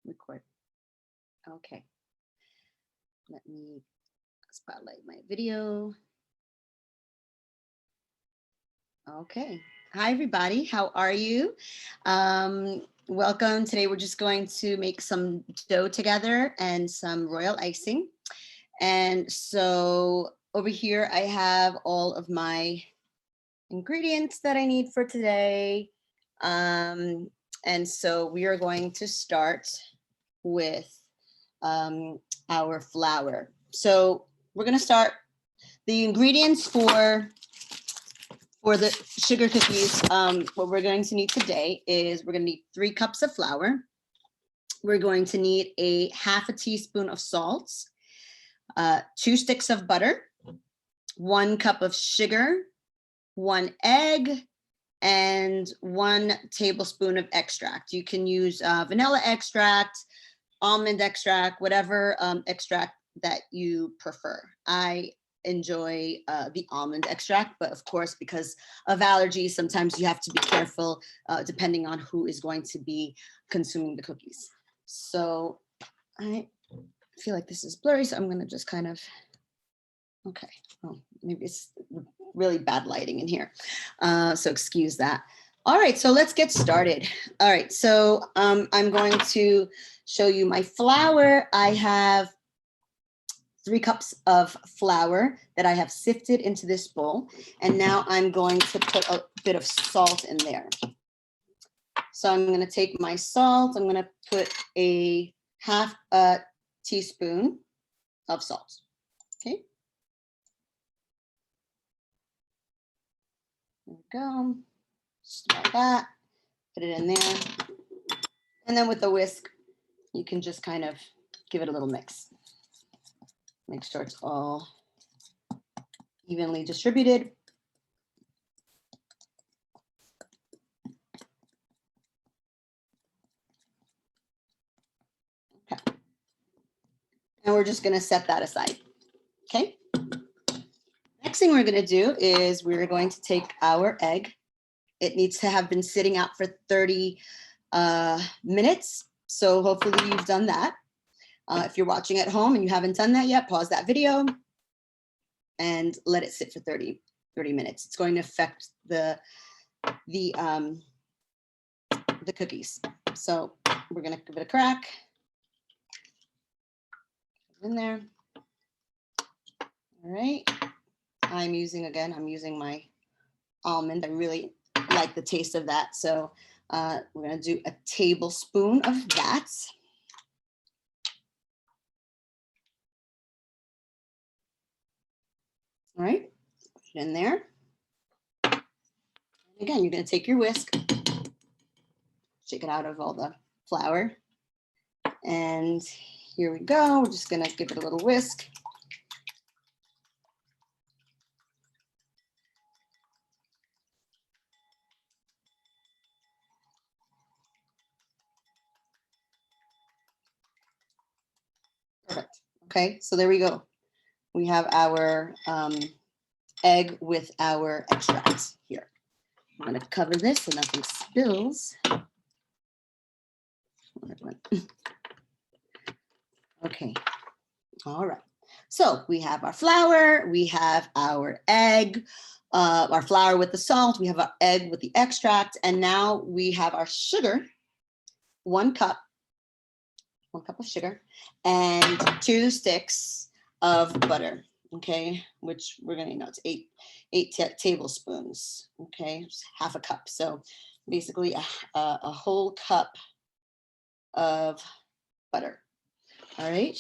Record. Okay. Let me spotlight my video. Okay. Hi, everybody. How are you? Welcome. Today, we're just going to make some dough together and some royal icing. And so over here, I have all of my ingredients that I need for today. And so we are going to start with our flour. So we're going to start the ingredients for the sugar cookies. What we're going to need today is we're going to need 3 cups of flour. We're going to need a half a teaspoon of salt, 2 sticks of butter, 1 cup of sugar, 1 egg, and 1 tablespoon of extract. You can use vanilla extract, almond extract, whatever extract that you prefer. I enjoy the almond extract, but of course, because of allergies, sometimes you have to be careful depending on who is going to be consuming the cookies. So I feel like this is blurry, so I'm gonna just kind of, okay, oh, maybe it's really bad lighting in here. So excuse that. All right, so let's get started. All right, so I'm going to show you my flour. I have 3 cups of flour that I have sifted into this bowl. And now I'm going to put a bit of salt in there. So I'm gonna take my salt, I'm gonna put a half a teaspoon of salt, okay? There we go, just like that, put it in there. And then with a whisk, you can just kind of give it a little mix. Make sure it's all evenly distributed. Okay. And we're just gonna set that aside, okay? Next thing we're gonna do is we're going to take our egg. It needs to have been sitting out for 30 minutes. So hopefully you've done that. If you're watching at home and you haven't done that yet, pause that video and let it sit for 30 minutes. It's going to affect the cookies. So we're gonna give it a crack. In there. All right. I'm using my almond. I really like the taste of that. So we're gonna do a tablespoon of that. All right, put it in there. And again, you're gonna take your whisk, shake it out of all the flour. And here we go. We're just gonna give it a little whisk. Perfect. Okay, so there we go. We have our egg with our extract here. I'm gonna cover this so nothing spills. Okay, all right. So we have our flour, we have our egg, our flour with the salt, we have our egg with the extract, and now we have our sugar, 1 cup of sugar, and 2 sticks of butter, okay, which we're gonna know it's 8 tablespoons, okay, half a cup. So basically a whole cup of butter. All right,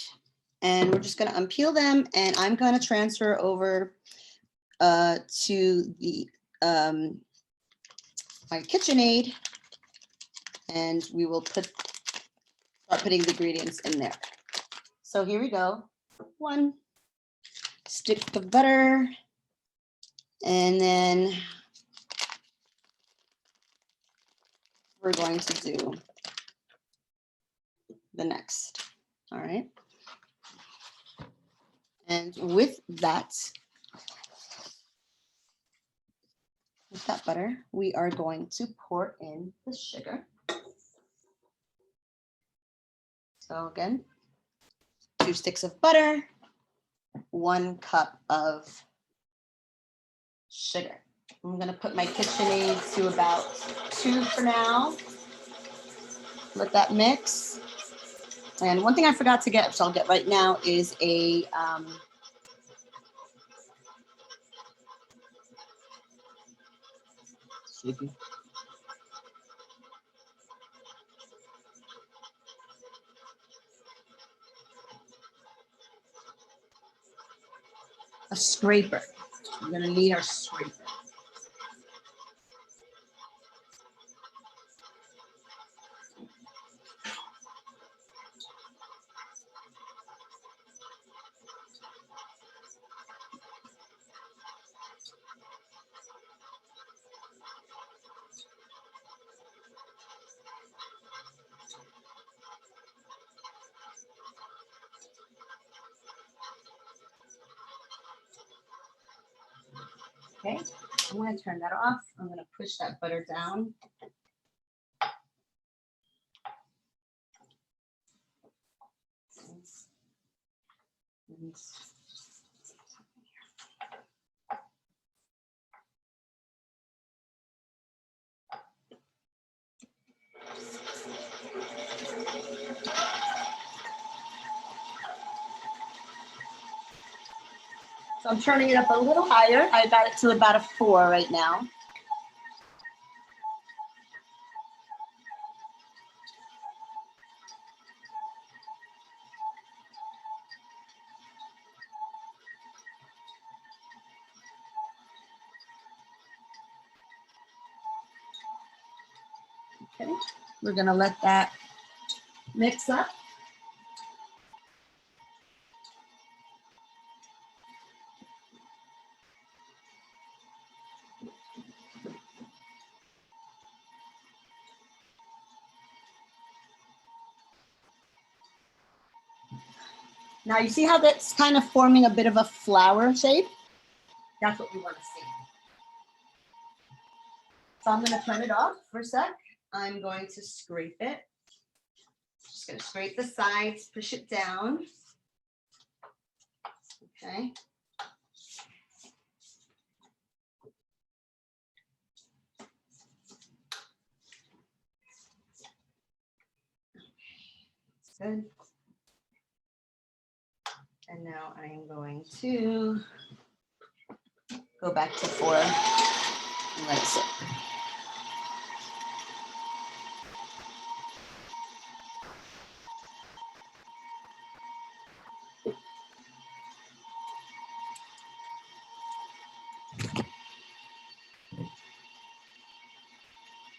and we're just gonna unpeel them, and I'm gonna transfer over to the my KitchenAid, and we will start putting the ingredients in there. So here we go. 1 stick of butter, and then we're going to do the next. All right. And with that butter, we are going to pour in the sugar. So again, 2 sticks of butter, 1 cup of sugar. I'm gonna put my KitchenAid to about 2 for now. Let that mix. And one thing I forgot to get, which I'll get right now, is a scraper. We're gonna need our scraper. Okay, I'm gonna turn that off. I'm gonna push that butter down. So I'm turning it up a little higher. I got it to about a 4 right now. Okay, we're gonna let that mix up. Now you see how that's kind of forming a bit of a flower shape? That's what we want to see. So I'm going to turn it off for a sec. I'm going to scrape it. Just going to scrape the sides, push it down. Okay. Good. And now I'm going to go back to 4 and let it sit.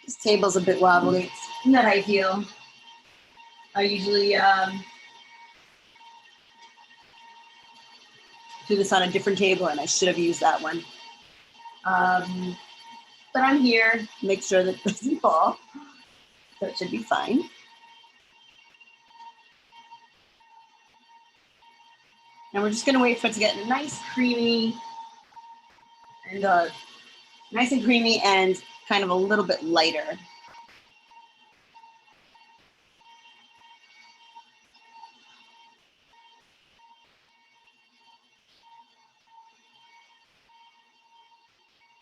This table's a bit wobbly. It's not ideal. I usually do this on a different table, and I should have used that one. But I'm here, make sure that it doesn't fall. So it should be fine. And we're just gonna wait for it to get nice, creamy, and nice and creamy and kind of a little bit lighter.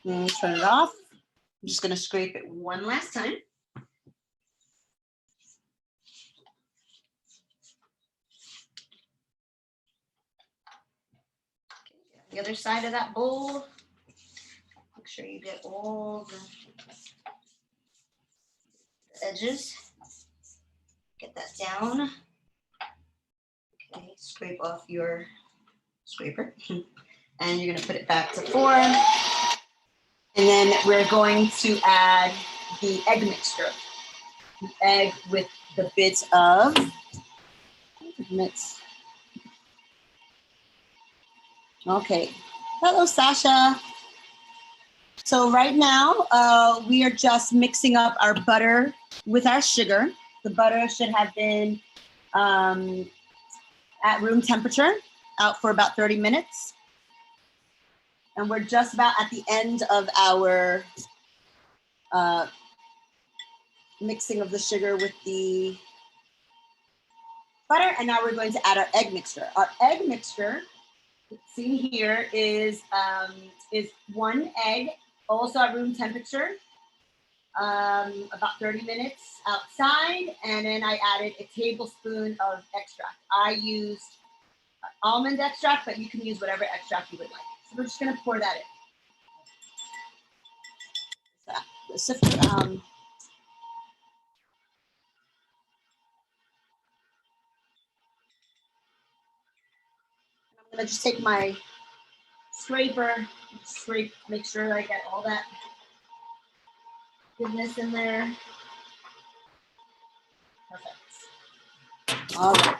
And turn it off. I'm just gonna scrape it one last time. The other side of that bowl. Make sure you get all the edges. Get that down. Okay, scrape off your scraper. And you're gonna put it back to 4. And then we're going to add the egg mixture. The egg with the bits of mix. Okay. Hello, Sasha. So right now, we are just mixing up our butter with our sugar. The butter should have been at room temperature, out for about 30 minutes. And we're just about at the end of our mixing of the sugar with the butter, and now we're going to add our egg mixture. Our egg mixture, seen here, is 1 egg, also at room temperature, about 30 minutes outside, and then I added a tablespoon of extract. I used almond extract, but you can use whatever extract you would like. So we're just gonna pour that in. I'm gonna just take my scraper, scrape, make sure I get all that goodness in there. Perfect. All right.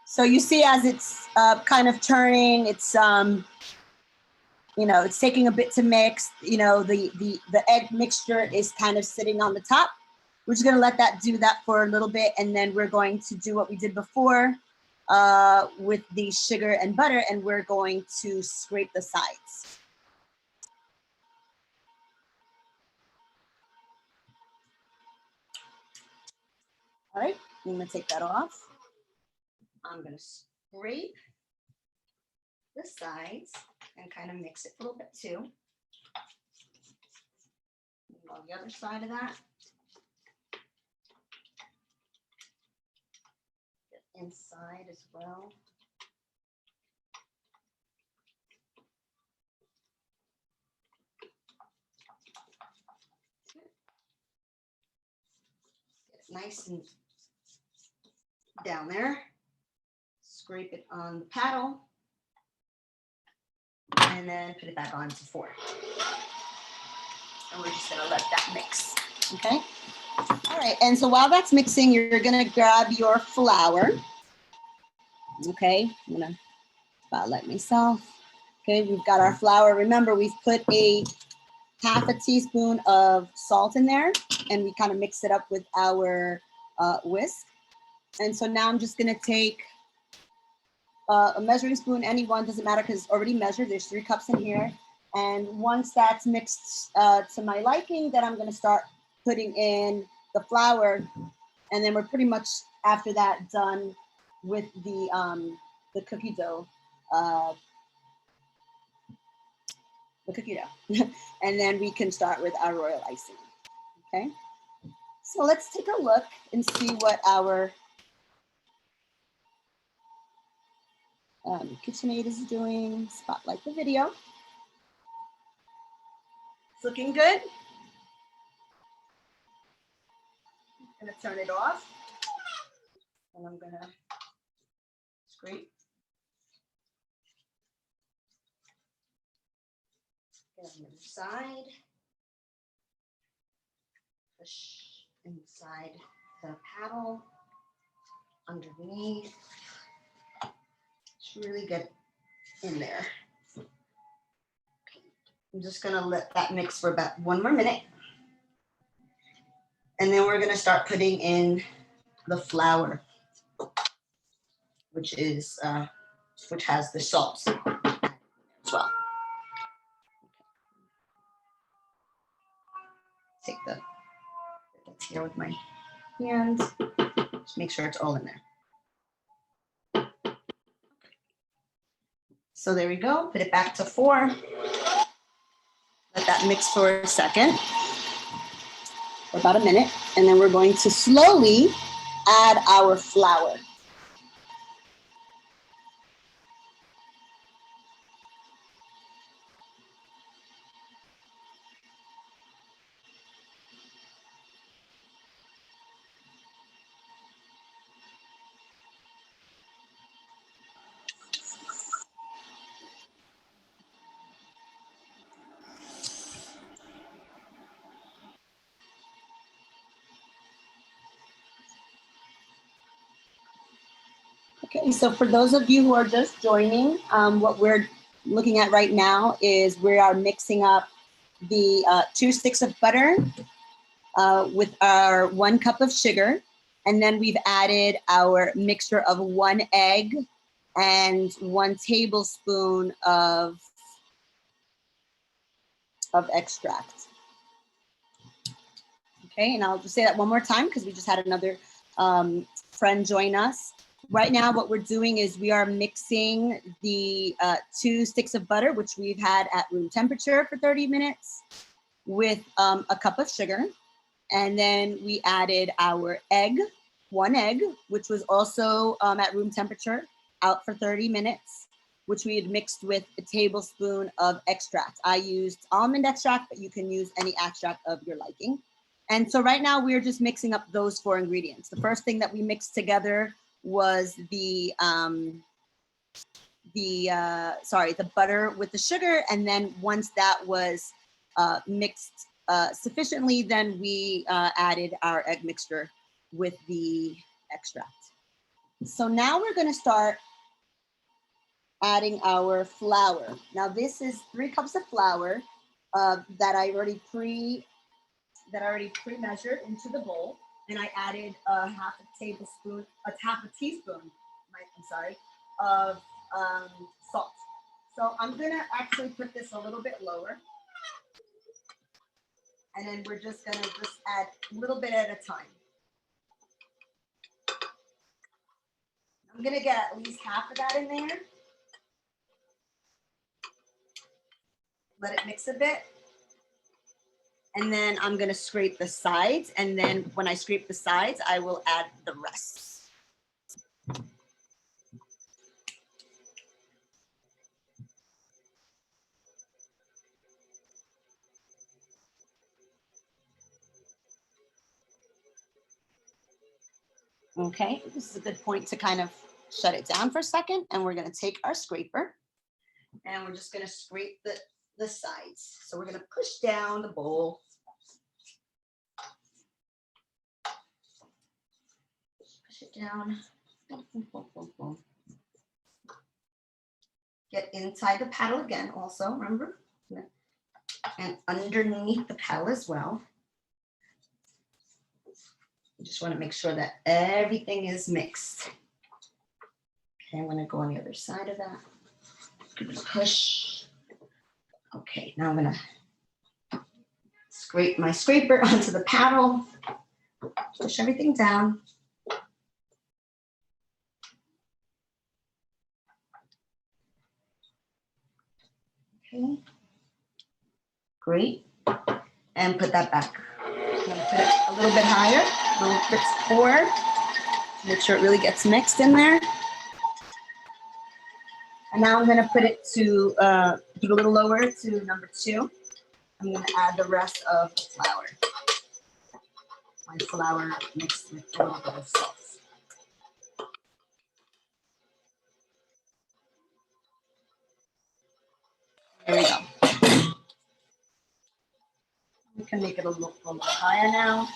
So you see, as it's kind of turning, it's you know, it's taking a bit to mix. You know, the egg mixture is kind of sitting on the top. We're just gonna let that do that for a little bit, and then we're going to do what we did before with the sugar and butter, and we're going to scrape the sides. All right, I'm gonna take that off. I'm gonna scrape the sides and kind of mix it a little bit too. And on the other side of that. Get inside as well. Get it nice and down there. Scrape it on the paddle. And then put it back on to 4. And we're just gonna let that mix, okay? All right, and so while that's mixing, you're gonna grab your flour. Okay, I'm gonna spotlight myself. Okay, we've got our flour. Remember, we've put a half a teaspoon of salt in there, and we kind of mix it up with our whisk. And so now I'm just gonna take a measuring spoon, any one, doesn't matter because it's already measured. There's 3 cups in here. And once that's mixed to my liking, then I'm gonna start putting in the flour. And then we're pretty much after that done with the cookie dough. And then we can start with our royal icing, okay? So let's take a look and see what our KitchenAid is doing. Spotlight the video. It's looking good. I'm gonna turn it off. And I'm gonna scrape. Get on the other side. Push inside the paddle, underneath. Just really get in there. I'm just gonna let that mix for about 1 more minute. And then we're gonna start putting in the flour, which is which has the salt as well. Take the bits here with my hands. Just make sure it's all in there. So there we go. Put it back to 4. Let that mix for a second, for about a minute, and then we're going to slowly add our flour. Okay, so for those of you who are just joining, what we're looking at right now is we are mixing up the 2 sticks of butter with our 1 cup of sugar. And then we've added our mixture of 1 egg and 1 tablespoon of extract. Okay, and I'll just say that one more time because we just had another friend join us. Right now, what we're doing is we are mixing the 2 sticks of butter, which we've had at room temperature for 30 minutes, with a cup of sugar. And then we added our egg, 1 egg, which was also at room temperature, out for 30 minutes, which we had mixed with a tablespoon of extract. I used almond extract, but you can use any extract of your liking. And so right now we're just mixing up those 4 ingredients. The first thing that we mixed together was the butter with the sugar. And then once that was mixed sufficiently, then we added our egg mixture with the extract. So now we're going to start adding our flour. Now this is 3 cups of flour that I already pre-measured into the bowl, and I added half a teaspoon of salt. So I'm gonna actually put this a little bit lower, and then we're just gonna add a little bit at a time. I'm gonna get at least half of that in there. Let it mix a bit. And then I'm gonna scrape the sides. And then when I scrape the sides, I will add the rest. Okay, this is a good point to kind of shut it down for a second. And we're gonna take our scraper and we're just gonna scrape the sides. So we're gonna push down the bowl. Push it down. Get inside the paddle again also, remember? And underneath the paddle as well. You just want to make sure that everything is mixed. Okay, I'm gonna go on the other side of that. Give it a push. Okay, now I'm gonna scrape my scraper onto the paddle. Push everything down. Okay, great. And put that back. I'm gonna put it a little bit higher, a little bit forward. Make sure it really gets mixed in there. And now I'm gonna put it to, put a little lower to number 2. I'm gonna add the rest of the flour. My flour mixed with a little bit of salt. There we go. We can make it a little higher now.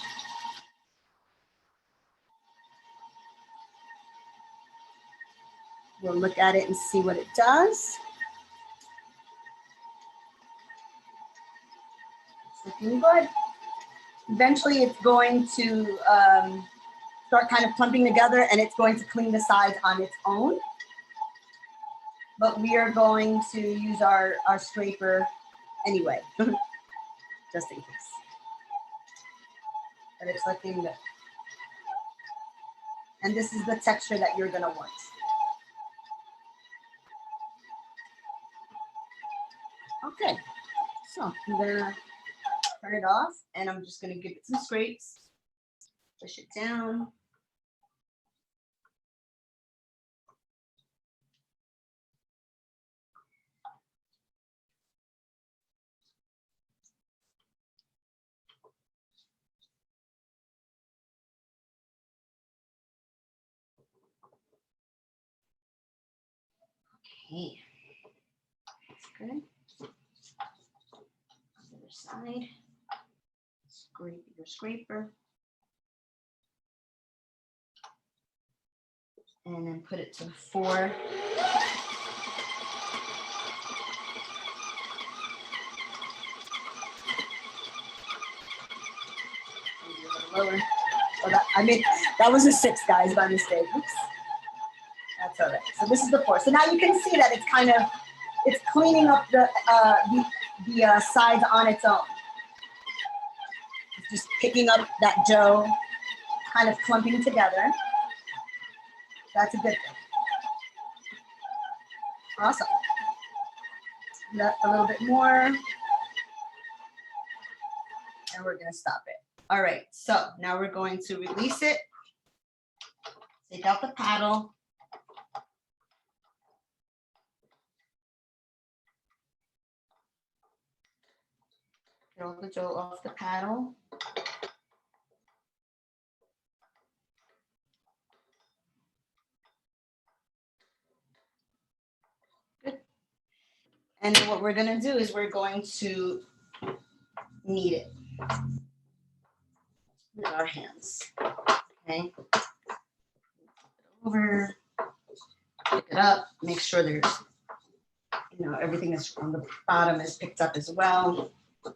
We'll look at it and see what it does. It's looking good. Eventually it's going to start kind of clumping together and it's going to clean the sides on its own. But we are going to use our scraper anyway, just in case. But it's looking good. And this is the texture that you're gonna want. Okay, so I'm gonna turn it off and I'm just gonna give it some scrapes. Push it down. Okay, that's good. Other side, scrape your scraper. And then put it to the 4. Lower. Oh, that was a 6, guys, by mistake. Oops. That's all right. So this is the 4. So now you can see that it's cleaning up the sides on its own. It's just picking up that dough kind of clumping together. That's a good thing. Awesome. That a little bit more. And we're gonna stop it. All right, so now we're going to release it. Take out the paddle. Get all the dough off the paddle. Good. And then what we're gonna do is we're going to knead it with our hands. Okay. Over, pick it up, make sure there's, you know, everything is on the bottom is picked up as well. So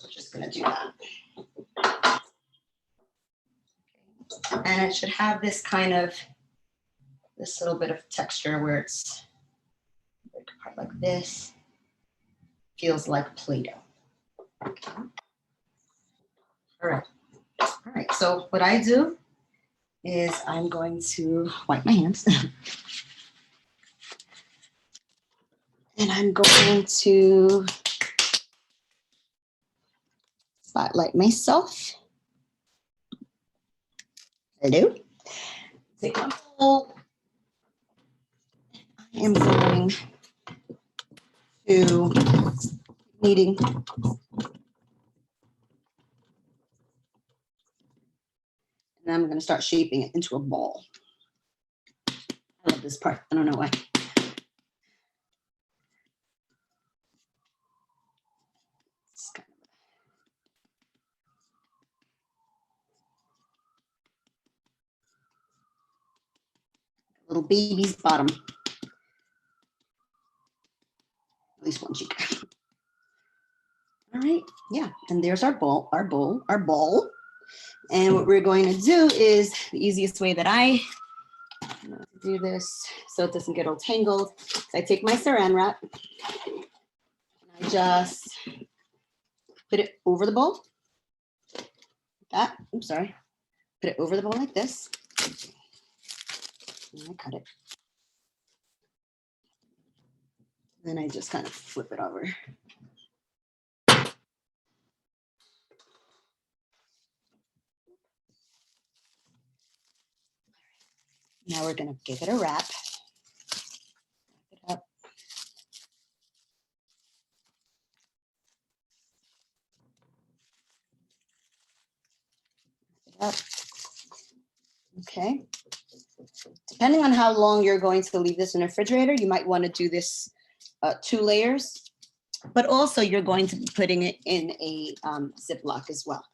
we're just gonna do that. Okay. And it should have this kind of, this little bit of texture where it's like this, feels like Play-Doh. Okay. All right, so what I do is I'm going to wipe my hands. And I'm going to spotlight myself. Hello. Take my bowl. I am going to kneading. And I'm going to start shaping it into a ball. I love this part. I don't know why. Little baby's bottom. At least one cheek. All right, yeah, and there's our ball, And what we're going to do is the easiest way that I do this so it doesn't get all tangled. So I take my saran wrap, and I just put it over the bowl. That, I'm sorry. Put it over the bowl like this. And I cut it. Then I just kind of flip it over. Now we're gonna give it a wrap. Wrap it up. Wrap it up. Okay. Depending on how long you're going to leave this in the refrigerator, you might want to do this 2 layers, but also you're going to be putting it in a Ziploc as well.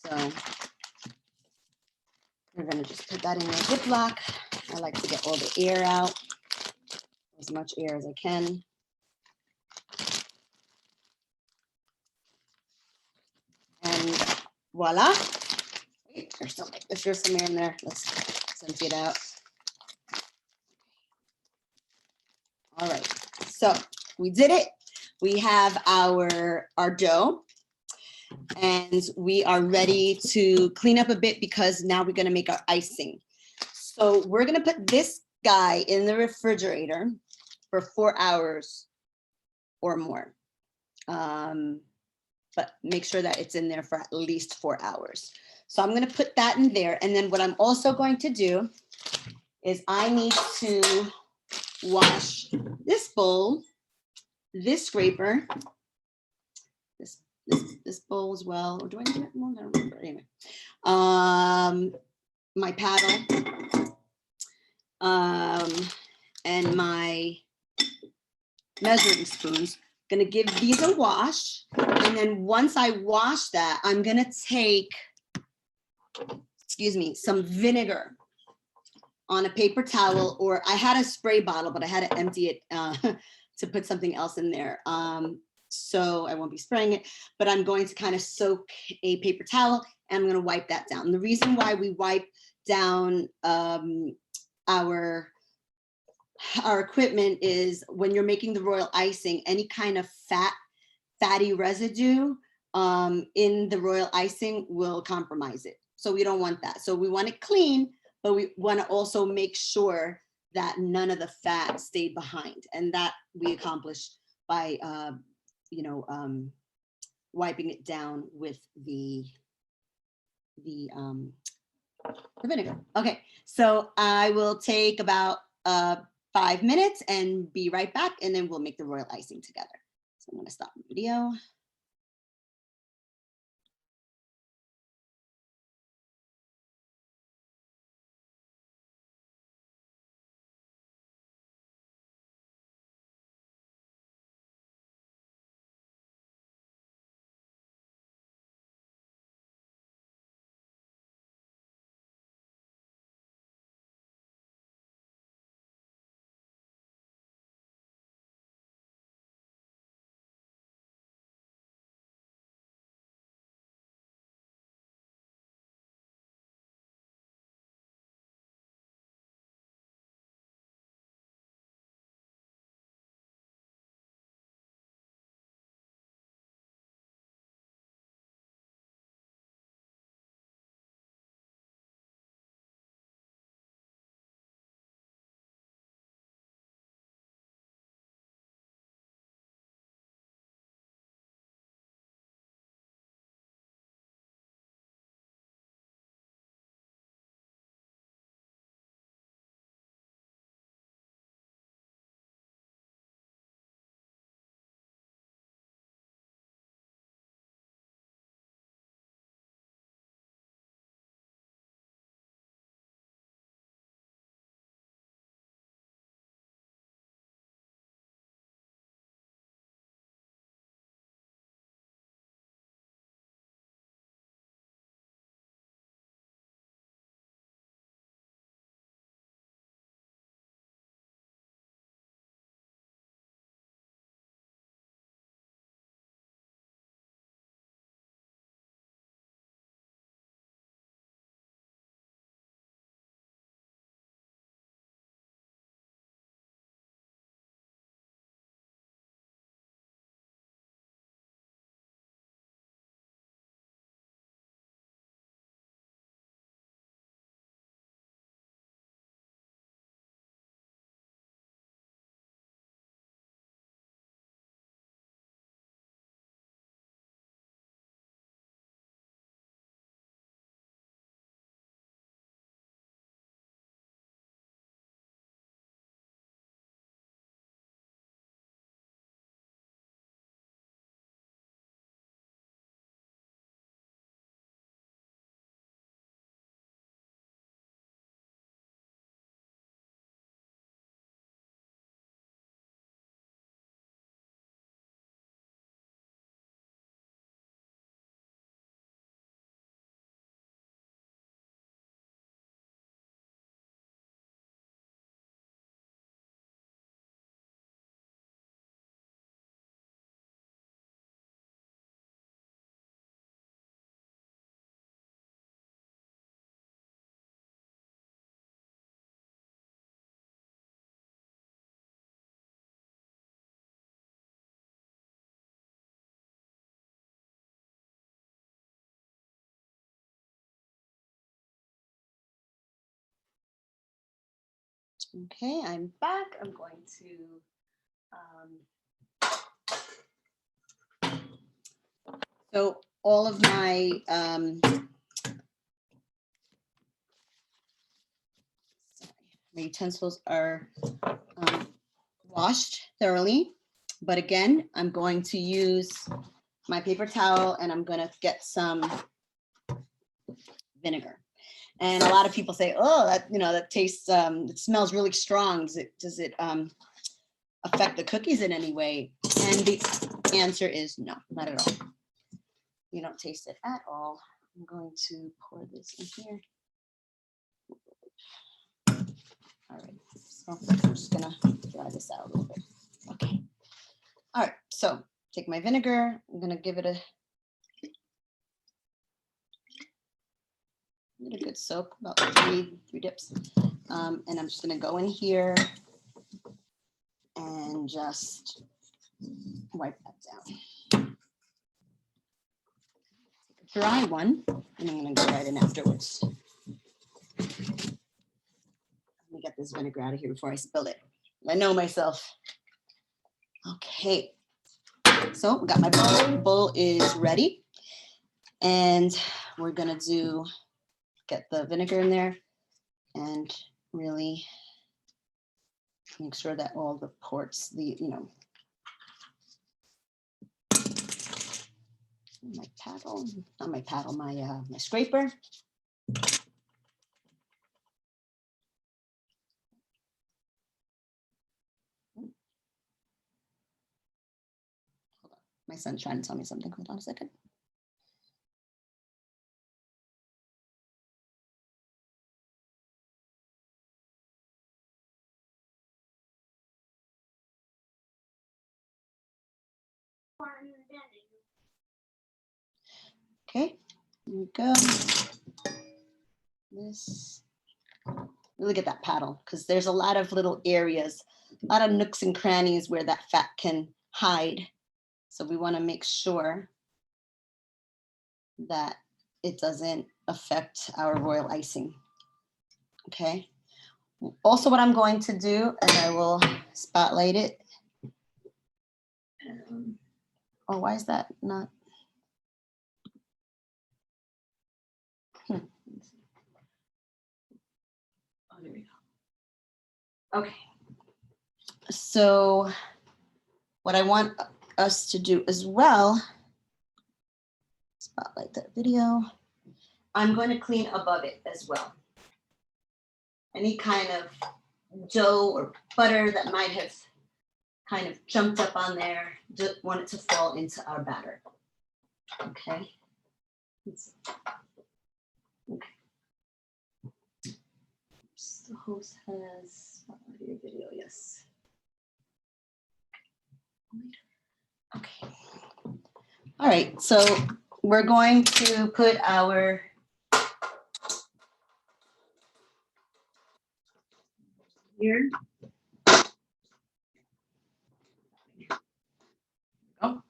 So we're going to just put that in a Ziploc. I like to get all the air out, as much air as I can. And voila. Wait, there's some air in there. Let's empty it out. All right, so we did it. We have our dough. And we are ready to clean up a bit because now we're gonna make our icing. So we're gonna put this guy in the refrigerator for 4 hours or more. But make sure that it's in there for at least 4 hours. So I'm gonna put that in there. And then what I'm also going to do is I need to wash this bowl, this scraper, this bowl as well. Or do I do it? Well, I don't remember. Anyway, my paddle, and my measuring spoons. Gonna give these a wash, and then once I wash that, I'm gonna take, excuse me, some vinegar on a paper towel, or I had a spray bottle, but I had to empty it to put something else in there. So I won't be spraying it, but I'm going to kind of soak a paper towel and I'm going to wipe that down. The reason why we wipe down our equipment is when you're making the royal icing, any kind of fatty residue in the royal icing will compromise it. So we don't want that. So we want it clean, but we want to also make sure that none of the fat stayed behind. And that we accomplish by, you know, wiping it down with the vinegar. Okay, so I will take about 5 minutes and be right back, and then we'll make the royal icing together. So I'm going to stop the video. Okay, I'm back. I'm going to so all of my my utensils are washed thoroughly, but again, I'm going to use my paper towel and I'm going to get some vinegar. And a lot of people say, oh, that, you know, that tastes, it smells really strong. Does it affect the cookies in any way? And the answer is no, not at all. You don't taste it at all. I'm going to pour this in here. All right, so I'm just gonna dry this out a little bit. Okay. All right, so take my vinegar. I'm gonna give it a good soak, about three dips. And I'm just gonna go in here and just wipe that down. dry one, and I'm gonna go right in afterwards. Let me get this vinegar out of here before I spill it. I know myself. Okay, so got my bowl. Bowl is ready. And we're gonna get the vinegar in there and really make sure that all the ports, my paddle, not my paddle, my scraper. Hold on. My son's trying to tell me something. Hold on a second. Okay, here we go. This, really get that paddle because there's a lot of little areas, a lot of nooks and crannies where that fat can hide. So we want to make sure that it doesn't affect our royal icing. Okay. Also, what I'm going to do, and I will spotlight it. Oh, why is that not? Oh, there we go. Okay. So what I want us to do as well, spotlight that video. I'm going to clean above it as well. Any kind of dough or butter that might have kind of jumped up on there, just want it to fall into our batter. Okay. Okay. The host has your video, yes. Okay. All right, so we're going to put our here. Oh.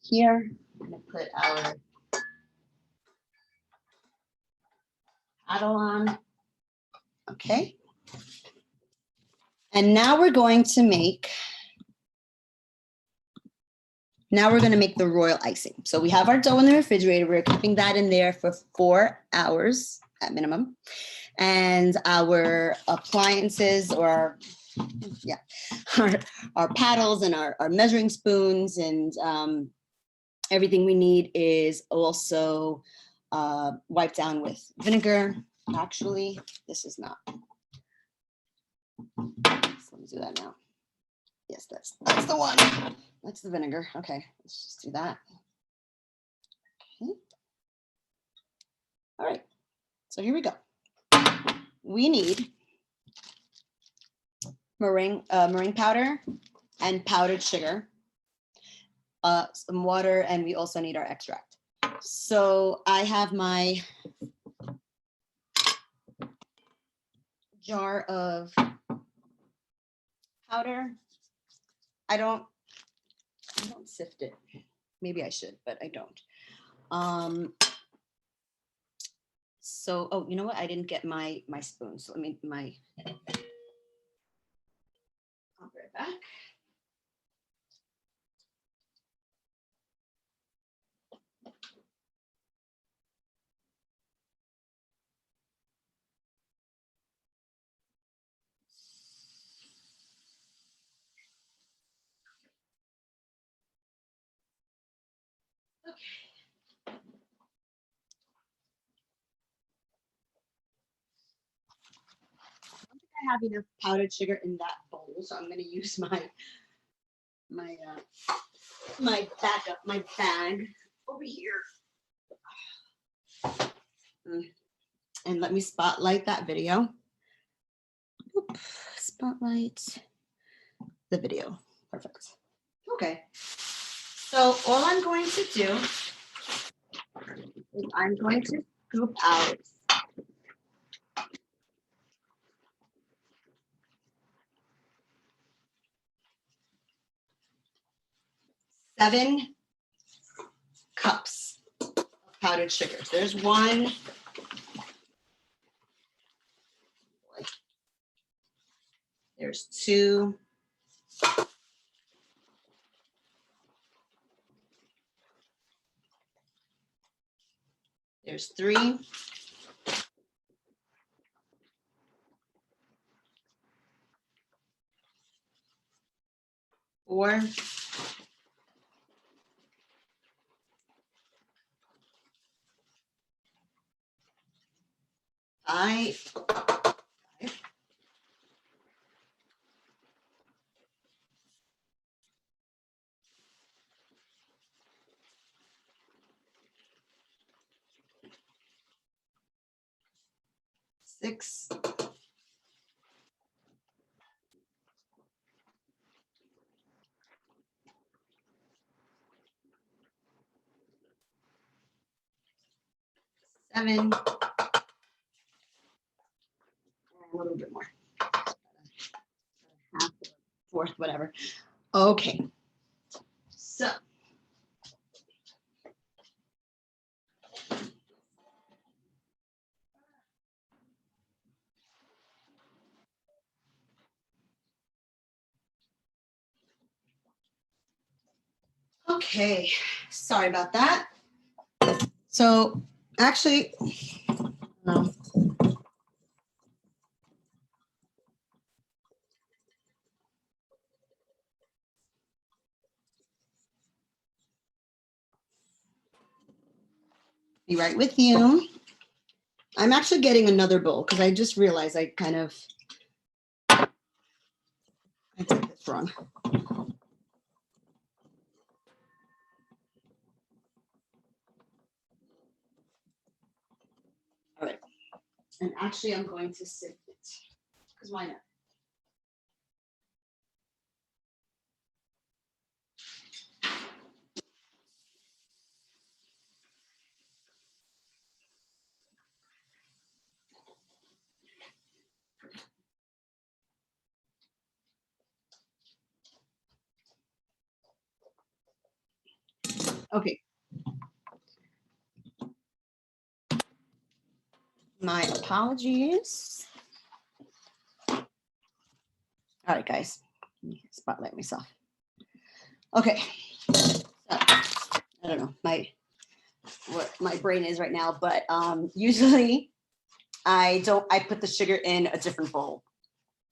Here, I'm gonna put our paddle on. Okay. And now we're going to make the royal icing. So we have our dough in the refrigerator. We're keeping that in there for 4 hours at minimum. And our appliances or our paddles and our measuring spoons and everything we need is also wiped down with vinegar. Actually, this is not. So let me do that now. Yes, that's the one. That's the vinegar. Okay, let's just do that. Okay. All right, so here we go. We need meringue powder and powdered sugar, some water, and we also need our extract. So I have my jar of powder. I don't sift it. Maybe I should, but I don't. So, oh, you know what? I didn't get my spoon. So let me, I'll be right back. Okay. I have enough powdered sugar in that bowl, so I'm going to use my backup, my bag over here. And let me spotlight that video. Oop, spotlight the video. Perfect. Okay. So all I'm going to do is I'm going to scoop out cups of powdered sugar. So there's one. There's two. There's three. Four. Five. Six. Seven. A little bit more. Half, fourth, whatever. Okay. So. Okay, sorry about that. So actually, no. Be right with you. I'm actually getting another bowl because I just realized I did this wrong. All right. And actually, I'm going to sift it because why not? Okay. My apologies. All right, guys. Spotlight myself. Okay. So, I don't know what my brain is right now, but usually I put the sugar in a different bowl,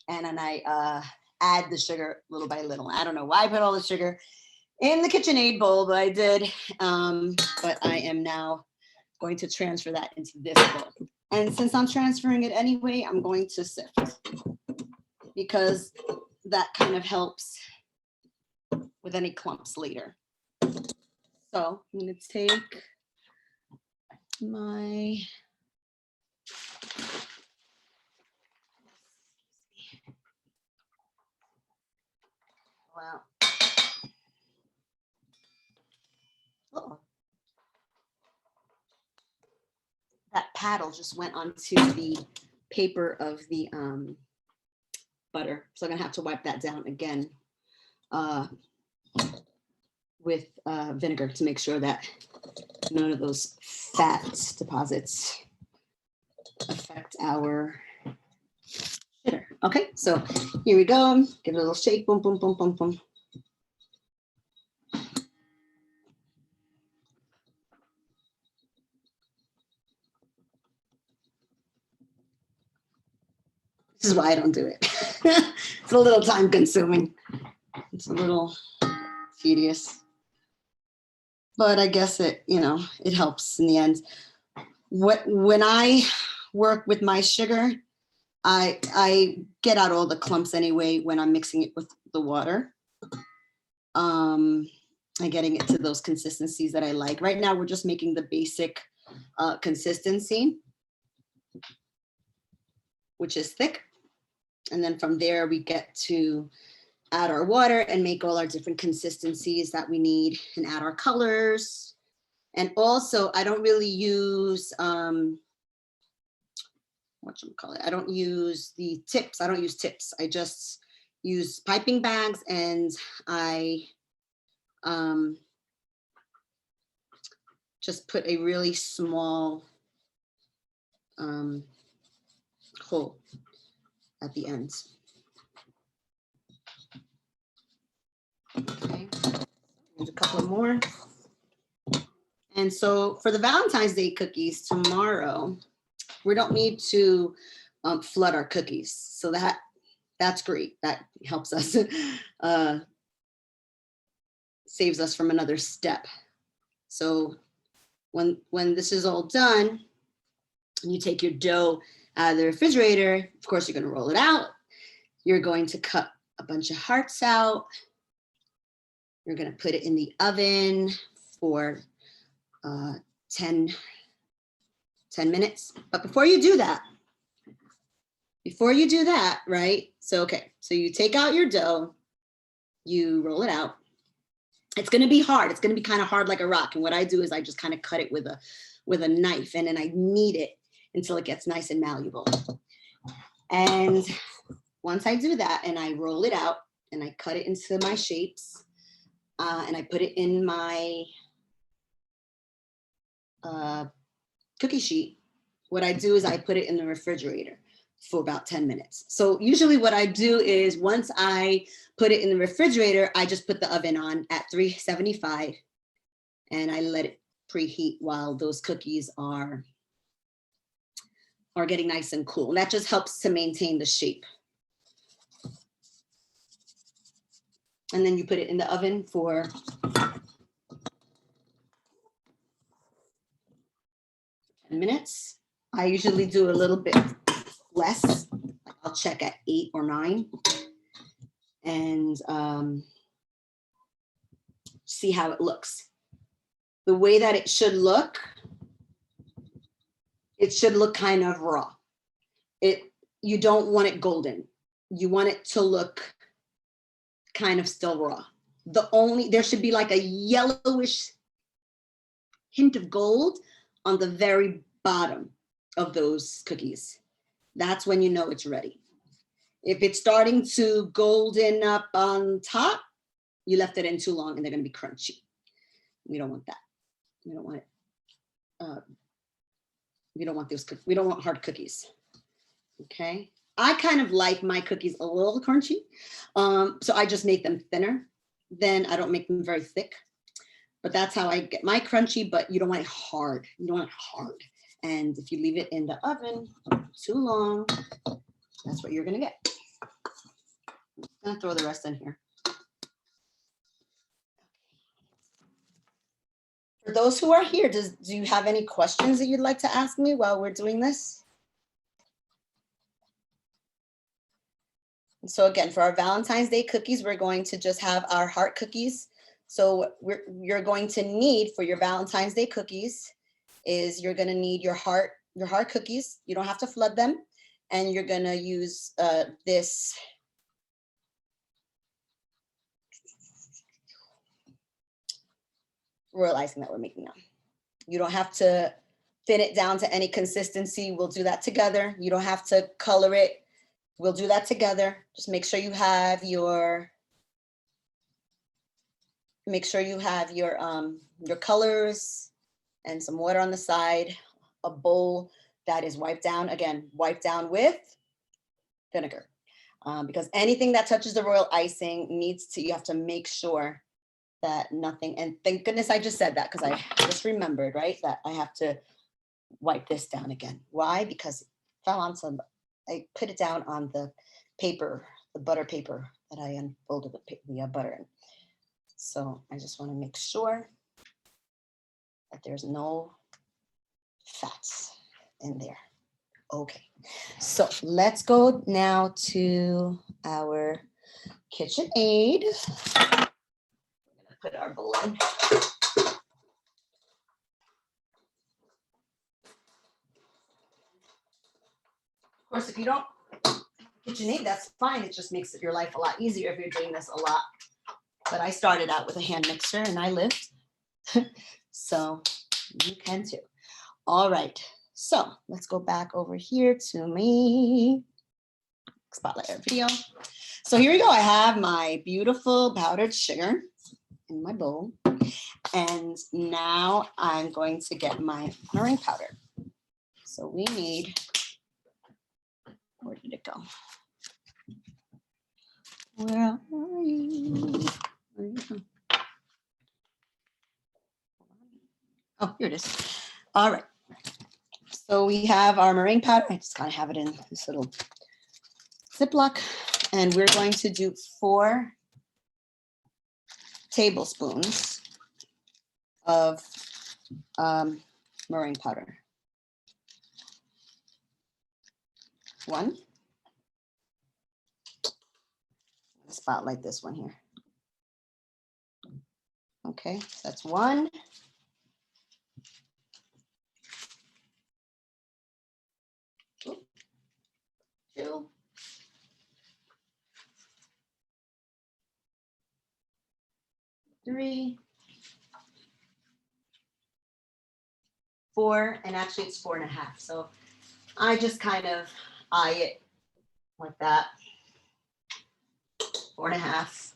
and then I add the sugar little by little. I don't know why I put all the sugar in the KitchenAid bowl, but I did. But I am now going to transfer that into this bowl. And since I'm transferring it anyway, I'm going to sift because that kind of helps with any clumps later. So I'm going to take my wow. Uh-oh. That paddle just went onto the paper of the butter. So I'm gonna have to wipe that down again with vinegar to make sure that none of those fat deposits affect our shitter. Okay, so here we go. Give it a little shake, boom, boom, boom, boom, boom. This is why I don't do it. It's a little time consuming. It's a little tedious. But I guess it helps in the end. When I work with my sugar, I get out all the clumps anyway when I'm mixing it with the water. I'm getting it to those consistencies that I like. Right now, we're just making the basic consistency, which is thick. And then from there, we get to add our water and make all our different consistencies that we need and add our colors. And also, I don't really use, I don't use the tips. I don't use tips. I just use piping bags, and I just put a really small hole at the ends. Okay, there's a couple more. And so for the Valentine's Day cookies tomorrow, we don't need to flood our cookies. So that's great. That helps us, saves us from another step. So when this is all done, you take your dough out of the refrigerator. Of course, you're going to roll it out. You're going to cut a bunch of hearts out. You're going to put it in the oven for 10 minutes. But before you do that, right? So, okay, so you take out your dough, you roll it out. It's going to be hard. It's going to be kind of hard like a rock. And what I do is I just kind of cut it with a knife, and then I knead it until it gets nice and malleable. And once I do that and I roll it out and I cut it into my shapes, and I put it in my cookie sheet, what I do is I put it in the refrigerator for about 10 minutes. So usually what I do is once I put it in the refrigerator, I just put the oven on at 375 and I let it preheat while those cookies are getting nice and cool. And that just helps to maintain the shape. And then you put it in the oven for 10 minutes. I usually do a little bit less. I'll check at 8 or 9 and see how it looks. The way that it should look kind of raw. You don't want it golden. You want it to look kind of still raw. There should be like a yellowish hint of gold on the very bottom of those cookies. That's when you know it's ready. If it's starting to golden up on top, you left it in too long and they're going to be crunchy. We don't want that. We don't want it. We don't want those. We don't want hard cookies. Okay. I kind of like my cookies a little crunchy, so I just make them thinner. Then I don't make them very thick. But that's how I get my crunchy. But you don't want it hard. You don't want it hard. And if you leave it in the oven too long, that's what you're gonna get. I'm gonna throw the rest in here. For those who are here, do you have any questions that you'd like to ask me while we're doing this? So again, for our Valentine's Day cookies, we're going to just have our heart cookies. So you're going to need for your Valentine's Day cookies is you're gonna need your heart cookies. You don't have to flood them. And you're gonna use this royal icing that we're making now. You don't have to thin it down to any consistency. We'll do that together. You don't have to color it. We'll do that together. Just make sure you have your colors and some water on the side, a bowl that is wiped down. Again, wiped down with vinegar. Because anything that touches the royal icing you have to make sure that nothing, and thank goodness I just said that because I just remembered, right, that I have to wipe this down again. Why? Because it fell on I put it down on the paper, the butter paper that I unfolded the butter in. So I just want to make sure that there's no fats in there. Okay, so let's go now to our KitchenAid. Put our bowl in. Of course, if you don't KitchenAid, that's fine. It just makes your life a lot easier if you're doing this a lot. But I started out with a hand mixer and I lived. So you can too. All right. So let's go back over here to me. Spotlight our video. So here we go. I have my beautiful powdered sugar in my bowl. And now I'm going to get my meringue powder. So we need, where did it go? Where are you? Oh, here it is. All right. So we have our meringue powder. I just kind of have it in this little Ziploc. And we're going to do 4 tablespoons of meringue powder. 1. Spotlight this one here. Okay, so that's 1. 2. 3. 4, and actually it's 4.5. So I just kind of eye it like that. 4.5.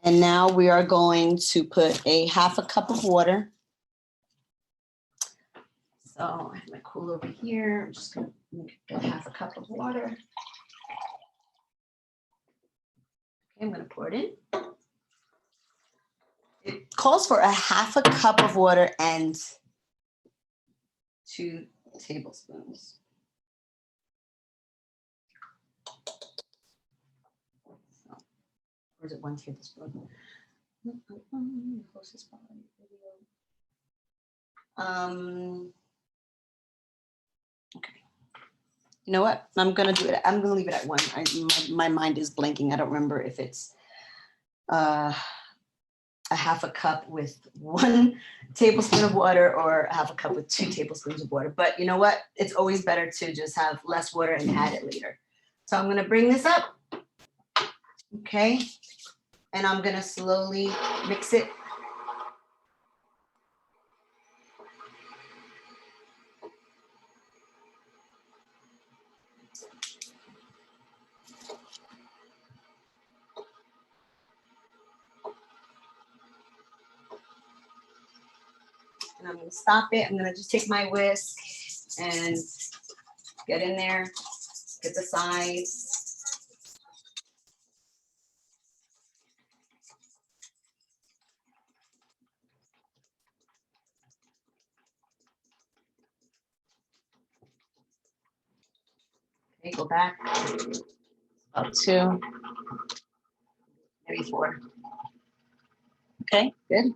And now we are going to put a 1/2 cup of water. So I have my cooler over here. I'm just going to make a 1/2 cup of water. Okay, I'm going to pour it in. It calls for a 1/2 cup of water and 2 tablespoons. Or is it 1 tablespoon? Okay. You know what? I'm gonna do it. I'm gonna leave it at 1. My mind is blanking. I don't remember if it's a 1/2 cup with 1 tablespoon of water or a 1/2 cup with 2 tablespoons of water. But you know what? It's always better to just have less water and add it later. So I'm gonna bring this up. Okay. And I'm gonna slowly mix it. And I'm gonna stop it. I'm gonna just take my whisk and get in there, get the sides. Okay, go back. About 2, maybe 4. Okay, good.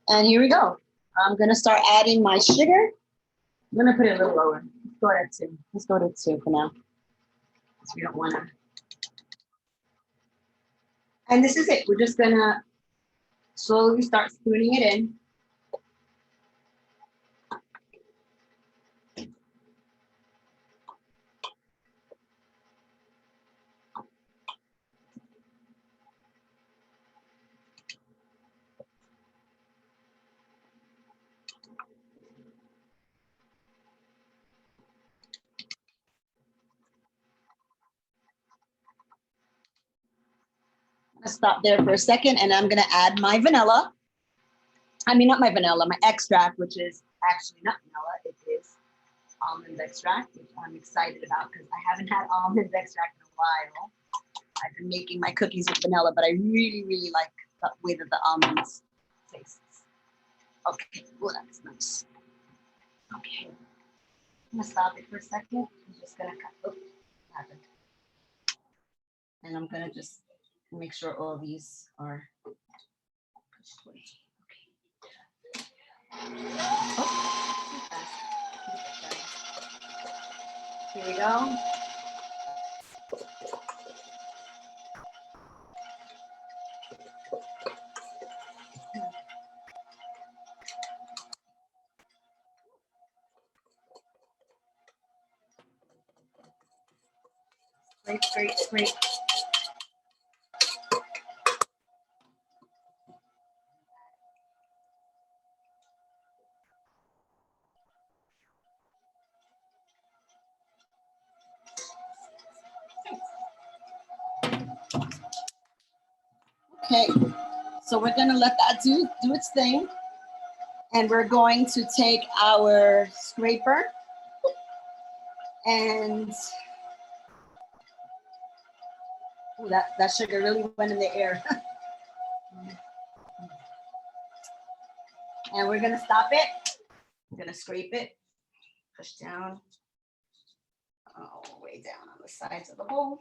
And here we go. I'm gonna start adding my sugar. I'm gonna put it a little lower. Let's go at 2. Let's go to 2 for now. Because we don't wanna. And this is it. We're just gonna slowly start spooning it in. I'm gonna stop there for a second and I'm gonna add my vanilla. I mean, not my vanilla, my extract, which is actually not vanilla, it is almond extract, which I'm excited about because I haven't had almond extract in a while. I've been making my cookies with vanilla, but I really, really like the way that the almonds taste. Okay, well, that's nice. Okay, I'm gonna stop it for a second. I'm just gonna cut, oops, happened. And I'm gonna just make sure all these are pushed away. Oh, here we go. Great, great, great. Okay, so we're gonna let that do its thing. And we're going to take our scraper and ooh, that sugar really went in the air. And we're gonna stop it. I'm gonna scrape it, push down, all the way down on the sides of the bowl.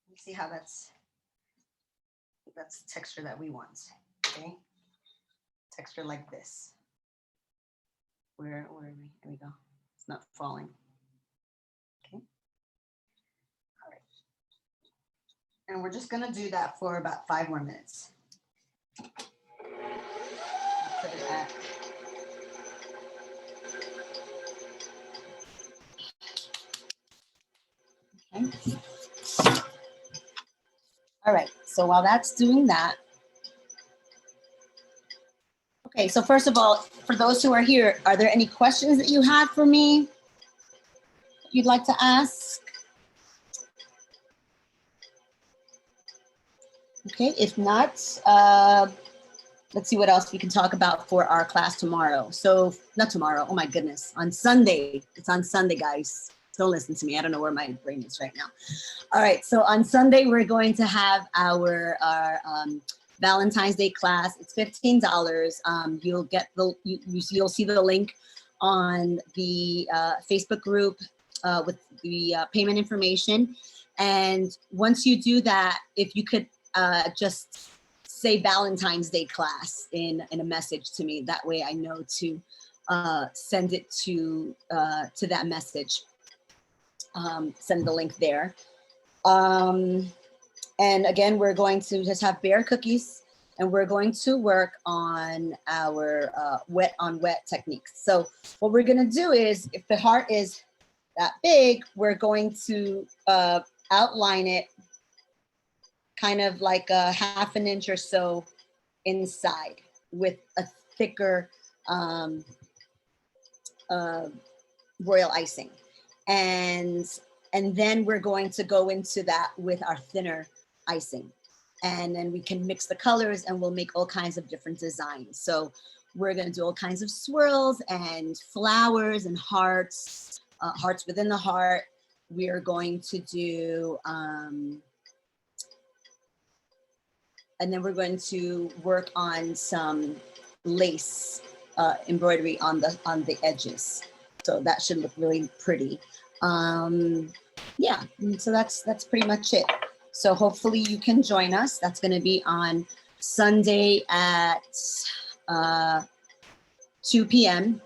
You see how that's the texture that we want. Okay, texture like this. Where are we? Here we go. It's not falling. Okay. All right. And we're just gonna do that for about 5 more minutes. Put it at okay. All right, so while that's doing that, okay, so first of all, for those who are here, are there any questions that you have for me you'd like to ask? Okay, if not, let's see what else we can talk about for our class tomorrow. So, not tomorrow, oh my goodness, on Sunday. It's on Sunday, guys. Don't listen to me. I don't know where my brain is right now. All right, so on Sunday, we're going to have our Valentine's Day class. It's $15. You'll get you'll see the link on the Facebook group with the payment information. And once you do that, if you could just say Valentine's Day class in a message to me, that way I know to send it to that message. Send the link there. And again, we're going to just have bare cookies, and we're going to work on our wet on wet techniques. So what we're gonna do is, if the heart is that big, we're going to outline it kind of like a ½ an inch or so inside with a thicker royal icing. And then we're going to go into that with our thinner icing. And then we can mix the colors and we'll make all kinds of different designs. So we're gonna do all kinds of swirls and flowers and hearts, hearts within the heart. We are going to do, and then we're going to work on some lace embroidery on the edges. So that should look really pretty. Yeah, so that's pretty much it. So hopefully you can join us. That's going to be on Sunday at 2 p.m.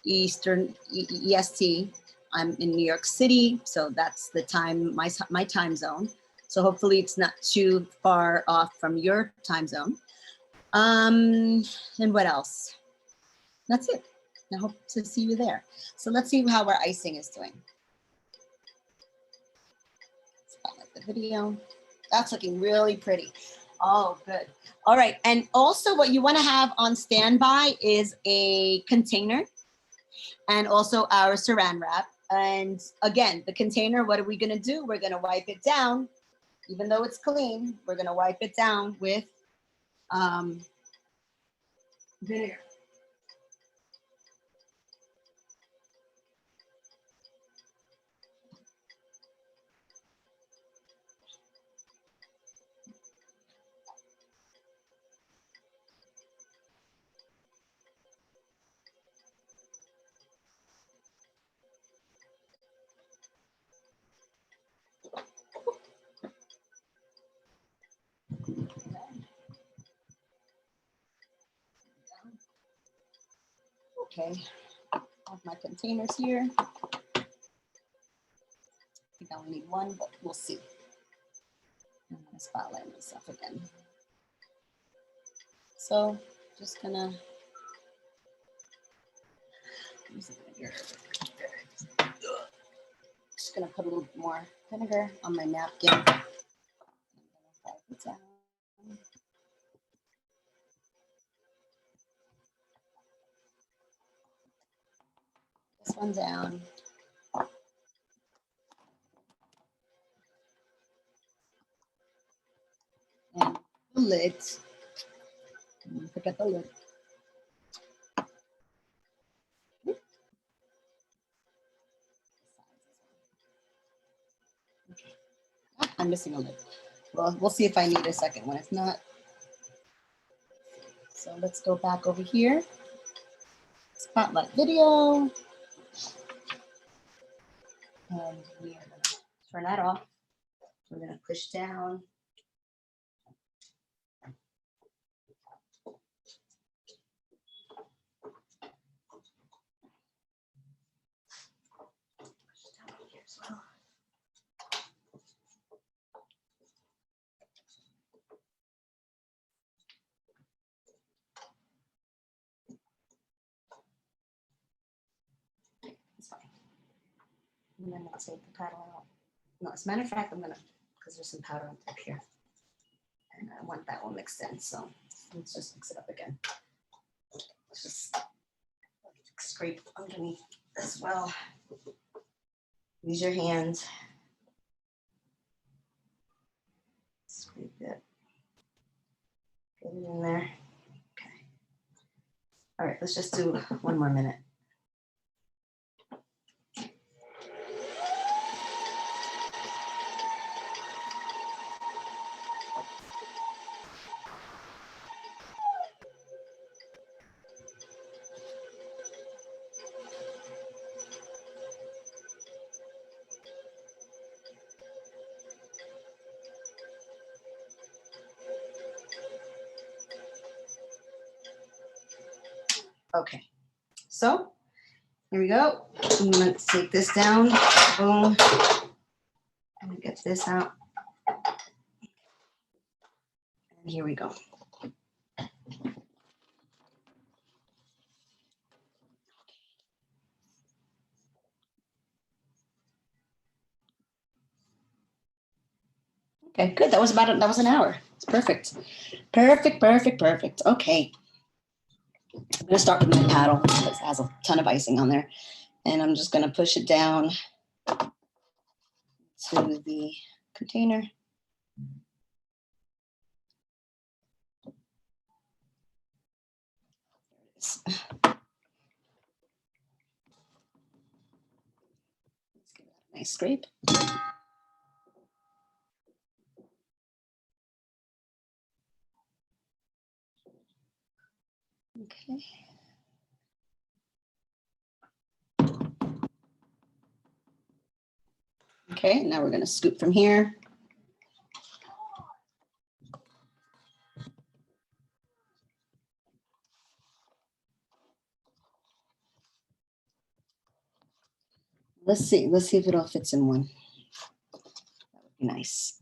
Eastern EST. I'm in New York City, so that's the time, my time zone. So hopefully it's not too far off from your time zone. And what else? That's it. I hope to see you there. So let's see how our icing is doing. Spotlight the video. That's looking really pretty. Oh, good. All right. And also what you want to have on standby is a container and also our saran wrap. And again, the container, what are we going to do? We're going to wipe it down. Even though it's clean, we're going to wipe it down with vinegar. Okay, I have my containers here. I think I only need one, but we'll see. I'm gonna spotlight myself again. So just gonna use the vinegar. Just gonna put a little bit more vinegar on my napkin. This one down. the lid. Forget the lid. I'm missing a lid. Well, we'll see if I need a second one. If not, so let's go back over here. Spotlight video. And we are going to turn that off. We're going to push down. Push down here as well. It's fine. And then I'm going to take the paddle out. No, as a matter of fact, I'm going to, because there's some powder up here. And I want that one mixed in. So let's just mix it up again. Let's just scrape underneath as well. Use your hands. Scrape it. Get it in there. Okay. All right, let's just do one more minute. Okay, so here we go. I'm gonna take this down, boom. I'm gonna get this out. And here we go. Okay, good. That was an hour. It's perfect. Perfect. Okay. I'm gonna start with my paddle because it has a ton of icing on there. And I'm just gonna push it down to the container. Let's give that a nice scrape. Okay. Okay, now we're going to scoop from here. Let's see if it all fits in one. That would be nice.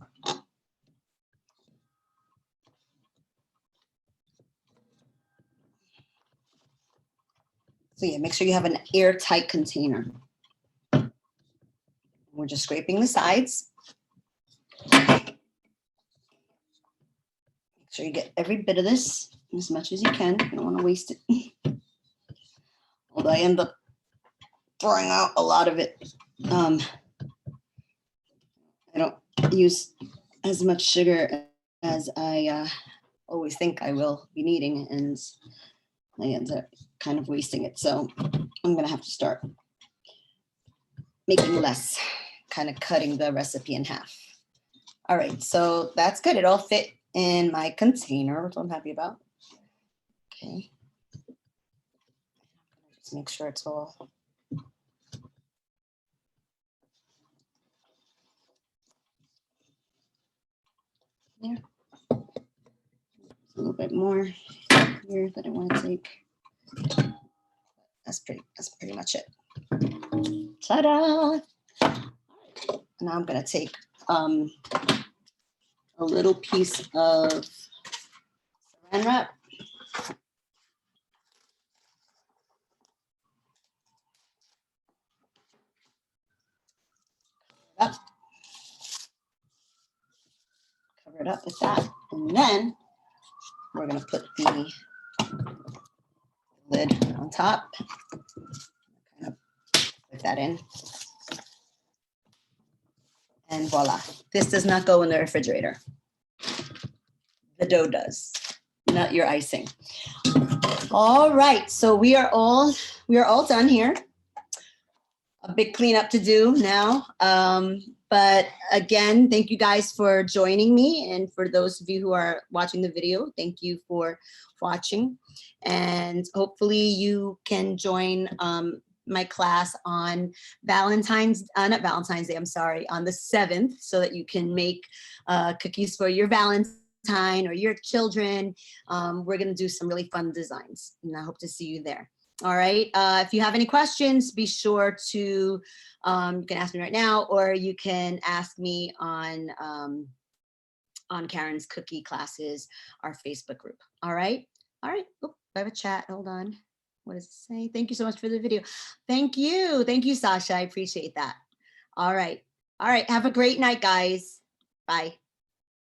So yeah, make sure you have an airtight container. We're just scraping the sides. Make sure you get every bit of this as much as you can. You don't want to waste it. Although I end up throwing out a lot of it. I don't use as much sugar as I always think I will be needing, and I end up kind of wasting it. So I'm gonna have to start making less, kind of cutting the recipe in half. All right, so that's good. It all fit in my container, which I'm happy about. Okay. Just make sure it's all. There. A little bit more here that I want to take. That's pretty much it. Ta-da! Now I'm gonna take a little piece of saran wrap. Cover it up with that, and then we're gonna put the lid on top. Kind of put that in. And voila, this does not go in the refrigerator. The dough does, not your icing. All right, so we are all done here. A big cleanup to do now. But again, thank you guys for joining me. And for those of you who are watching the video, thank you for watching. And hopefully you can join my class on not Valentine's Day, I'm sorry, on the 7th, so that you can make cookies for your Valentine or your children. We're gonna do some really fun designs, and I hope to see you there. All right, if you have any questions, be sure to, you can ask me right now, or you can ask me on Karen's Cookie Classes, our Facebook group. All right, oh, I have a chat, hold on. What does it say? Thank you so much for the video. Thank you, Sasha, I appreciate that. All right, have a great night, guys. Bye.